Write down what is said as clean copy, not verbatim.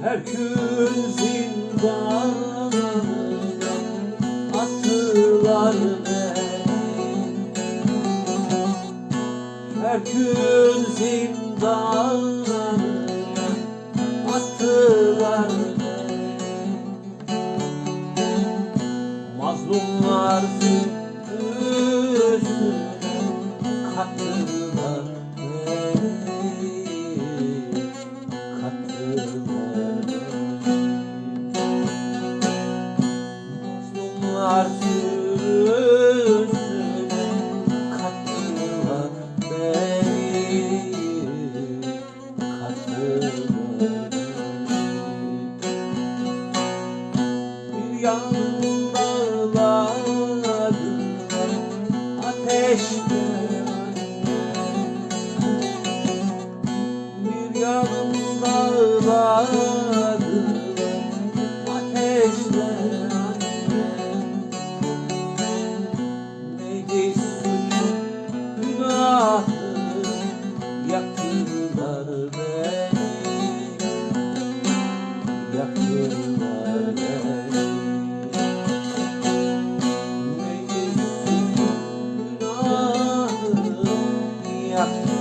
Her gün zindanına attılar beni. Her gün zindanına attılar beni. Mazlumlar üstüne kattılar beni. Kattılar beni. Mazlumlar üstüne kattılar beni. Kattılar beni. Bir yanımda ateşte annem, bir yanım dağladı ateşte annem. Neydi suçum günahım, yaktılar beni, yaktılar beni. Neydi suçum günahım, yaktılar